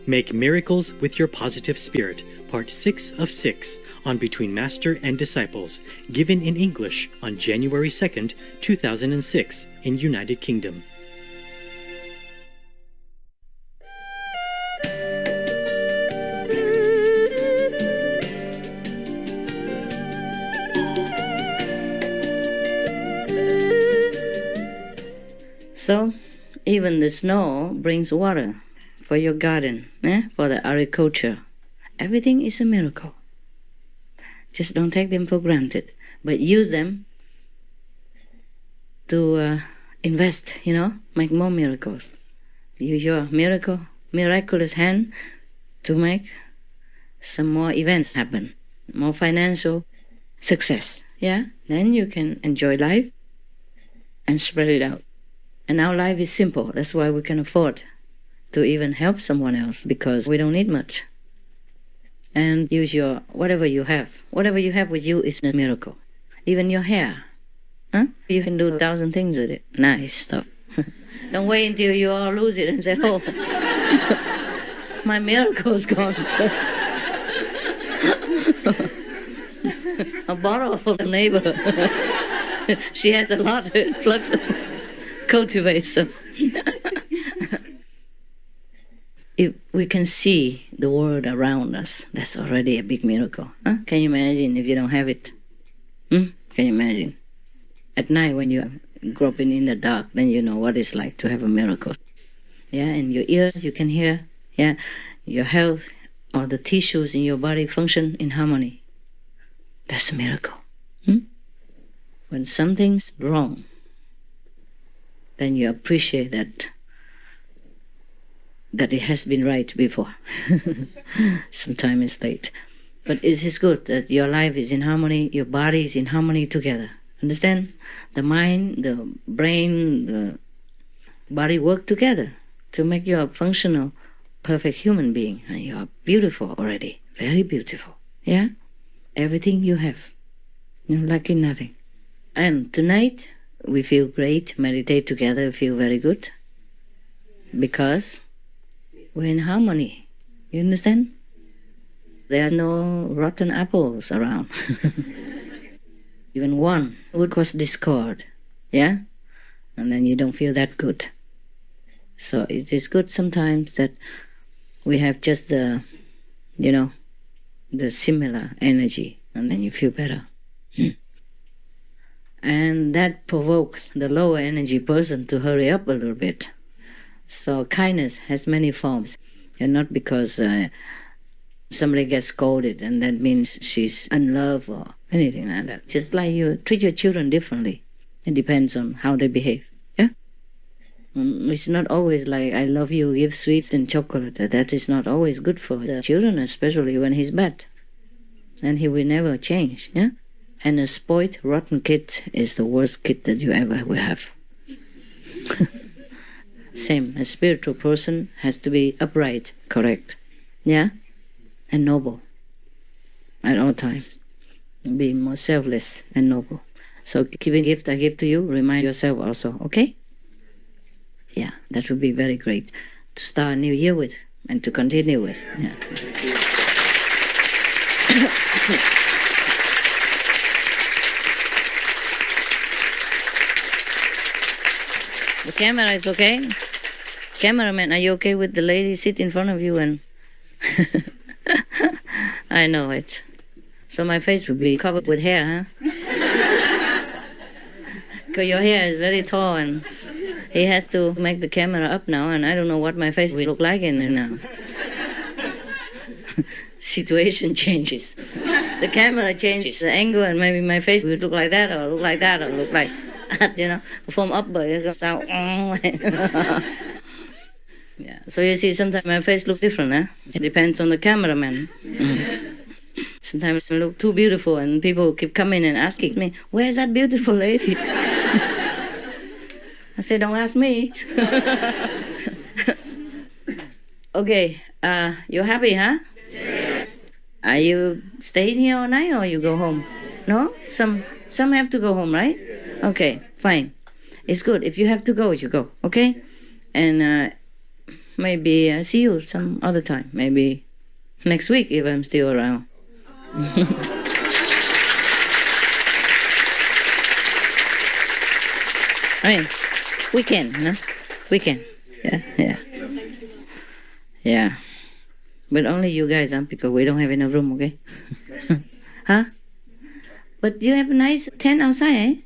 Make Miracles with Your Positive Spirit, Part 6 of 6, on Between Master and Disciples, given in English on January 2nd, 2006, in United Kingdom. So, even the snow brings water for your garden, for the agriculture. Everything is a miracle. Just don't take them for granted, but use them to invest, make more miracles. Use your miraculous hand to make some more events happen, more financial success, Then you can enjoy life and spread it out. And our life is simple. That's why we can afford to even help someone else, because we don't need much. And use your whatever you have. Whatever you have with you is a miracle. Even your hair. You can do 1,000 things with it. Nice stuff. Don't wait until you all lose it and say, oh, my miracle's gone. I borrow from the neighbor. She has a lot. Cultivate some. If we can see the world around us, that's already a big miracle. Can you imagine if you don't have it? Can you imagine? At night when you're groping in the dark, then you know what it's like to have a miracle. And your ears, you can hear. Your health or the tissues in your body function in harmony. That's a miracle. When something's wrong, then you appreciate that it has been right before. Sometimes it's late. But it is good that your life is in harmony, your body is in harmony together. Understand? The mind, the brain, the body work together to make you a functional, perfect human being. And you are beautiful already. Very beautiful. Everything you have. You're lacking nothing. And tonight, we feel great, meditate together, feel very good. Because we're in harmony. You understand? There are no rotten apples around. Even one would cause discord. And then you don't feel that good. So it is good sometimes that we have just the similar energy, and then you feel better. And that provokes the lower energy person to hurry up a little bit. So kindness has many forms. And not because somebody gets scolded and that means she's unloved or anything like that. Just like you treat your children differently. It depends on how they behave. It's not always like, I love you, give sweets and chocolate. That is not always good for the children, especially when he's bad. And he will never change. And a spoiled, rotten kid is the worst kid that you ever will have. Same, a spiritual person has to be upright, correct, and noble at all times. Be more selfless and noble. So giving gift I give to you, remind yourself also, okay? That would be very great to start a new year with and to continue with. The camera is okay? Cameraman, are you okay with the lady sit in front of you and... I know it. So my face will be covered with hair, Because your hair is very tall and he has to make the camera up now and I don't know what my face will look like in there now. Situation changes. The camera changes the angle and maybe my face will look like that or look like that or look like that, From up, but it goes out. So you see, sometimes my face looks different, It depends on the cameraman. Sometimes I look too beautiful and people keep coming and asking me, where's that beautiful lady? I say, don't ask me. Okay, you're happy, huh? Yes. Are you staying here all night or you go home? No? Some have to go home, right? Okay, fine. It's good. If you have to go, you go, okay? And maybe see you some other time. Maybe next week if I'm still around. I mean, weekend, no? Weekend. Yeah. But only you guys, because we don't have enough room, okay? Huh? But you have a nice tent outside, eh?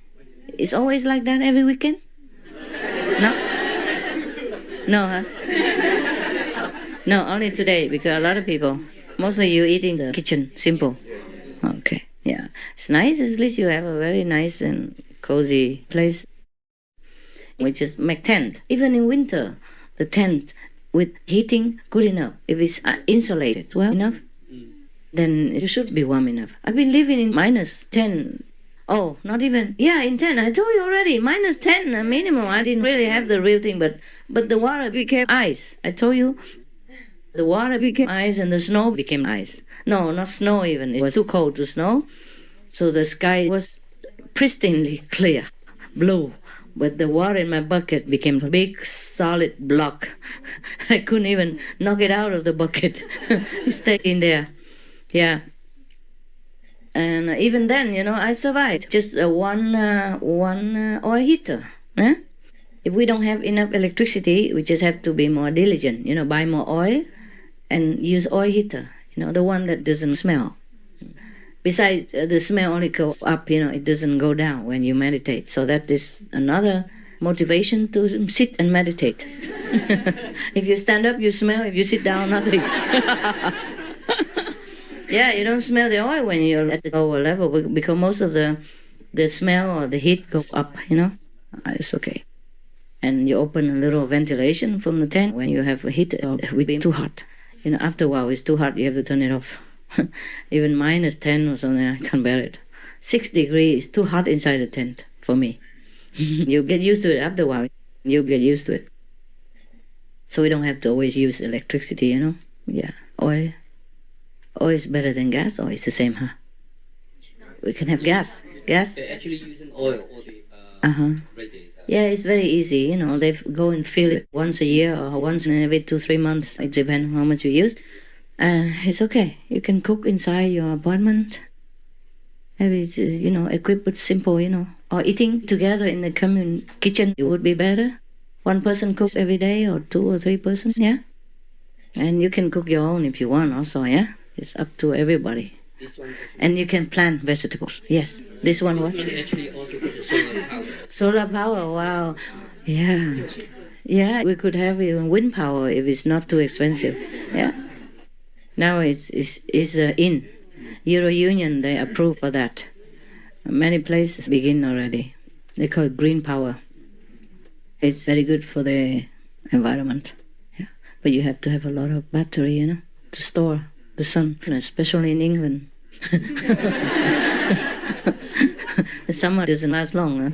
It's always like that every weekend? No? No, huh? No, only today, because a lot of people, mostly you eat in the kitchen, simple. Okay, yeah. It's nice, at least you have a very nice and cozy place. We just make tent. Even in winter, the tent with heating, good enough. If it's insulated well enough, then it should be warm enough. I've been living in -10. Oh, not even, in 10. I told you already, -10 minimum. I didn't really have the real thing, but the water became ice. I told you, the water became ice and the snow became ice. No, not snow even. It was too cold to snow. So the sky was pristinely clear, blue. But the water in my bucket became a big, solid block. I couldn't even knock it out of the bucket. It stayed in there. Yeah. And even then, I survived. Just one oil heater. Huh? If we don't have enough electricity, we just have to be more diligent. Buy more oil and use oil heater. The one that doesn't smell. Besides, the smell only goes up, it doesn't go down when you meditate. So that is another motivation to sit and meditate. If you stand up, you smell. If you sit down, nothing. Yeah, you don't smell the oil when you're at the lower level because most of the smell or the heat goes up, It's okay. And you open a little ventilation from the tent when you have a heat. It will be too hot. After a while, it's too hot. You have to turn it off. Even -10 or something, I can't bear it. 6 degrees is too hot inside the tent for me. You get used to it after a while. You get used to it. So we don't have to always use electricity, Yeah, oil. Oil is better than gas, or it's the same, huh? We can have gas. Gas? They're actually using oil all the radiator. Yeah, it's very easy, They go and fill it once a year or once in every 2-3 months. It depends on how much you use. It's okay. You can cook inside your apartment. Maybe it's, equipped with simple, Or eating together in the commune kitchen, it would be better. One person cooks every day, or 2 or 3 persons, yeah? And you can cook your own if you want also, yeah? It's up to everybody. And you can plant vegetables. Yes. This one what? Actually also put the solar power. Solar power, wow. Yeah. Yeah, we could have even wind power if it's not too expensive. Yeah. Now it's in. Euro Union, they approve for that. Many places begin already. They call it green power. It's very good for the environment. Yeah. But you have to have a lot of battery, to store the sun, especially in England. The summer doesn't last long, huh?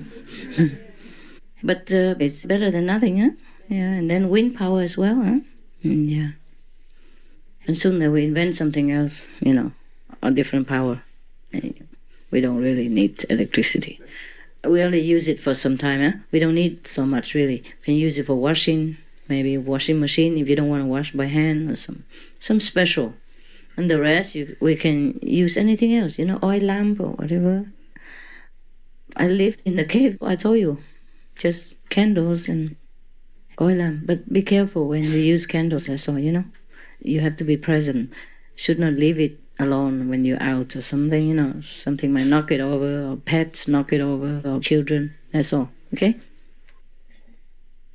But it's better than nothing, huh? Yeah, and then wind power as well, huh? Yeah. And soon they will invent something else, a different power. We don't really need electricity. We only use it for some time, huh? We don't need so much, really. You can use it for washing, maybe a washing machine if you don't want to wash by hand or some special. And the rest, we can use anything else, oil lamp or whatever. I lived in the cave, I told you. Just candles and oil lamp. But be careful when you use candles, that's all, You have to be present. Should not leave it alone when you're out or something, Something might knock it over, or pets knock it over, or children, that's all, okay?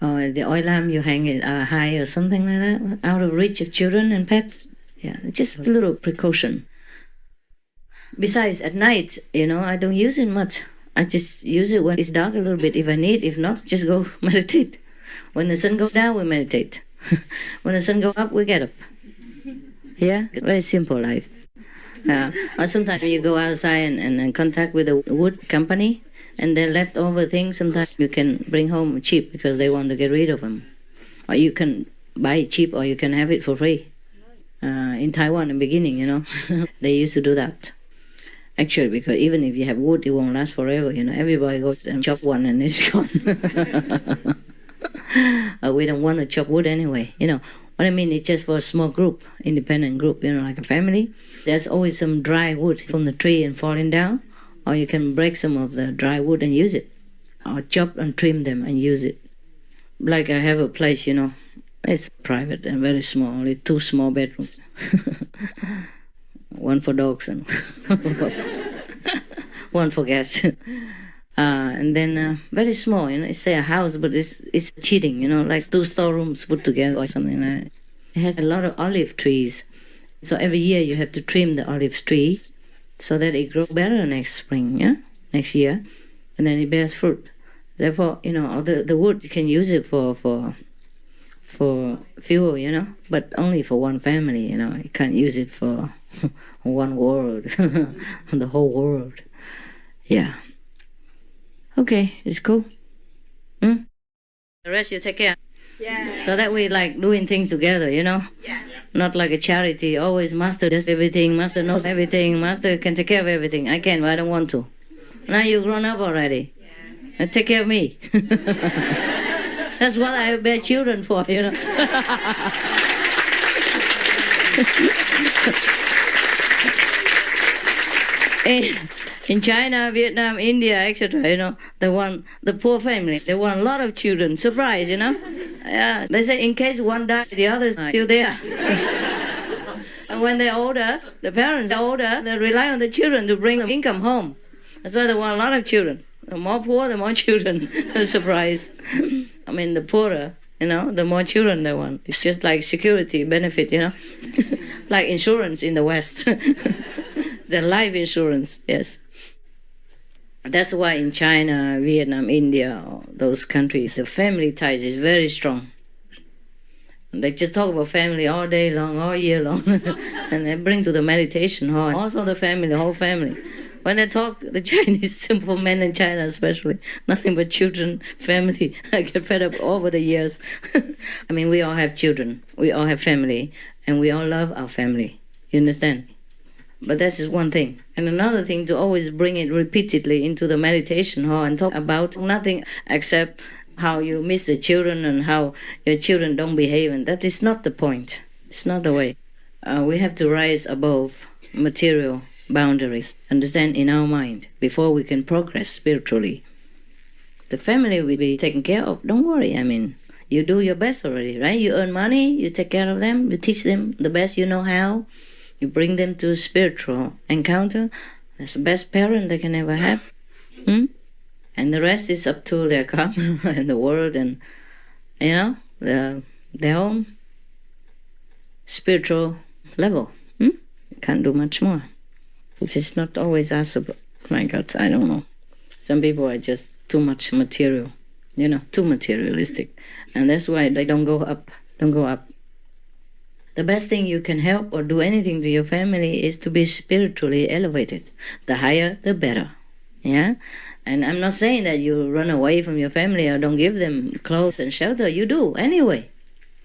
Or the oil lamp, you hang it high or something like that, out of reach of children and pets. Yeah, just a little precaution. Besides, at night, I don't use it much. I just use it when it's dark a little bit if I need. If not, just go meditate. When the sun goes down, we meditate. When the sun goes up, we get up. Yeah, very simple life. Or sometimes you go outside and contact with a wood company, and their leftover things, sometimes you can bring home cheap because they want to get rid of them. Or you can buy it cheap, or you can have it for free. In Taiwan, in the beginning, they used to do that. Actually, because even if you have wood, it won't last forever, Everybody goes and chop one and it's gone. We don't want to chop wood anyway, you know. What I mean, it's just for a small group, independent group, you know, like a family. There's always some dry wood from the tree and falling down, or you can break some of the dry wood and use it, or chop and trim them and use it. Like I have a place, you know, it's private and very small, only 2 small bedrooms. One for dogs and one for cats. And then very small, you know, it's a house, but it's cheating, you know, like 2 storerooms put together or something like that. It has a lot of olive trees. So every year you have to trim the olive trees so that it grows better next spring, yeah, next year, and then it bears fruit. Therefore, you know, the wood, you can use it for fuel, you know, but only for one family, you know. You can't use it for one world, the whole world. Yeah. Okay, it's cool. The rest you take care. Yeah. So that we like doing things together, you know? Yeah. Not like a charity. Always master does everything, master knows everything, master can take care of everything. I can, but I don't want to. Now you're grown up already. Yeah. Take care of me. That's what I bear children for, you know. In China, Vietnam, India, etc., you know, the poor family, they want a lot of children. Surprise, you know. Yeah, they say in case one dies, the others are still there. And when they're older, the parents are older, they rely on the children to bring the income home. That's why they want a lot of children. The more poor, the more children. Surprise. I mean, the poorer, you know, the more children they want. It's just like security benefit, you know, like insurance in the West. The life insurance, yes. That's why in China, Vietnam, India, those countries, the family ties is very strong. They just talk about family all day long, all year long. And they bring to the meditation hall, also the family, the whole family. When they talk, the Chinese, simple men in China especially, nothing but children, family. I get fed up over the years. I mean, we all have children, we all have family, and we all love our family. You understand? But that's just one thing. And another thing, to always bring it repeatedly into the meditation hall and talk about nothing except how you miss the children and how your children don't behave. And that is not the point. It's not the way. We have to rise above material boundaries, understand, in our mind, before we can progress spiritually. The family will be taken care of. Don't worry. I mean, you do your best already, right? You earn money, you take care of them, you teach them the best you know how. You bring them to a spiritual encounter. That's the best parent they can ever have. And the rest is up to their karma and the world and, you know, their own spiritual level. You can't do much more. This is not always us. My God, I don't know. Some people are just too much material, you know, too materialistic. And that's why they don't go up, The best thing you can help or do anything to your family is to be spiritually elevated. The higher, the better. Yeah? And I'm not saying that you run away from your family or don't give them clothes and shelter. You do anyway,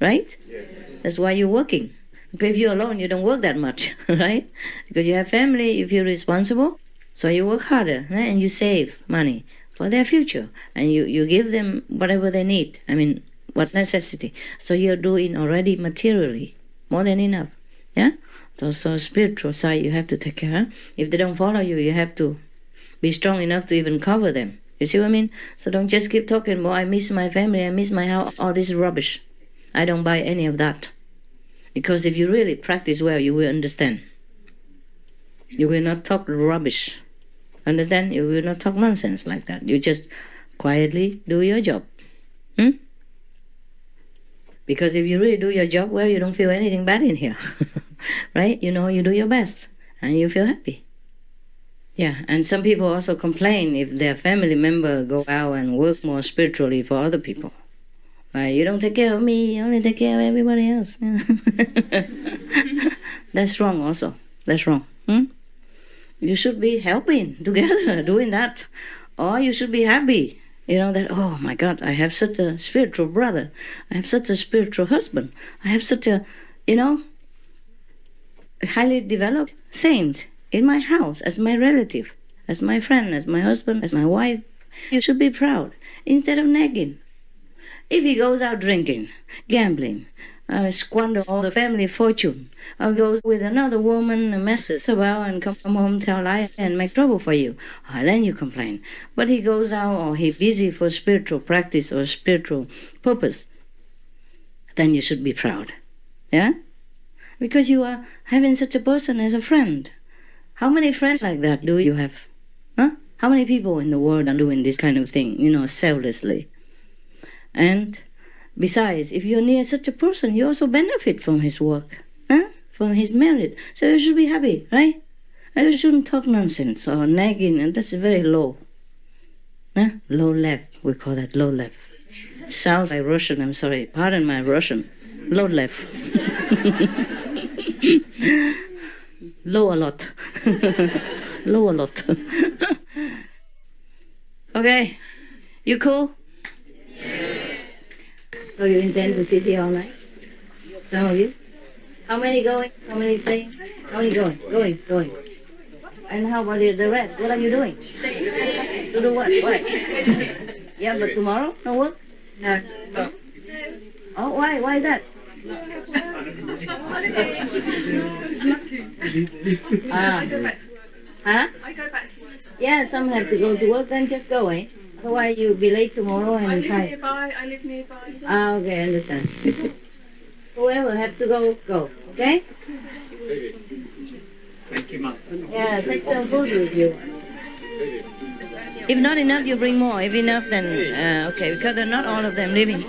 right? Yes. That's why you're working. Because if you're alone, you don't work that much, right? Because you have family, you feel responsible, so you work harder, right? And you save money for their future. And you give them whatever they need. I mean, what necessity. So you're doing already materially more than enough, yeah? So spiritual side, you have to take care. If they don't follow you, you have to be strong enough to even cover them. You see what I mean? So don't just keep talking, well, I miss my family, I miss my house, all this rubbish. I don't buy any of that. Because if you really practice well, you will understand. You will not talk rubbish. Understand? You will not talk nonsense like that. You just quietly do your job. Because if you really do your job well, you don't feel anything bad in here. Right? You know, you do your best and you feel happy. Yeah, and some people also complain if their family member go out and work more spiritually for other people. Right? You don't take care of me, you only take care of everybody else. That's wrong also. That's wrong. You should be helping together, doing that. Or you should be happy. You know, that, oh my God, I have such a spiritual brother. I have such a spiritual husband. I have such a, you know, highly developed saint in my house, as my relative, as my friend, as my husband, as my wife. You should be proud instead of nagging. If he goes out drinking, gambling, squander all the family fortune, or goes with another woman, messes about and come home, tell lies and make trouble for you, then you complain. But he goes out or he's busy for spiritual practice or spiritual purpose, then you should be proud. Yeah? Because you are having such a person as a friend. How many friends like that do you have? Huh? How many people in the world are doing this kind of thing, selflessly? And besides, if you're near such a person, you also benefit from his work, from his merit. So you should be happy, right? And you shouldn't talk nonsense or nagging, and that's very low. Low level, we call that low level. Sounds like Russian, I'm sorry, pardon my Russian. Low level. Low a lot. Low a lot. Okay, you cool? So you intend to sit here all night? Some of you? How many going? How many staying? How many going? Going. And how about the rest? What are you doing? To do what? What? Yeah, but tomorrow? No work? No. Oh, why? Why that? Huh? I go back to work. Yeah, some have to go to work, then just go, eh? Otherwise you'll be late tomorrow and I live time. nearby. I live nearby. So. Okay, I understand. Whoever have to go, okay? Thank you, Master. Yeah, take some food with you. If not enough, you bring more. If enough, then okay, because they're not all of them living.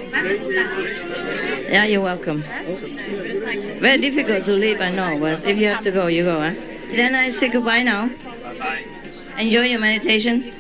Yeah, you're welcome. Very difficult to leave, I know, but if you have to go, you go, huh? Then I say goodbye now. Bye-bye. Enjoy your meditation.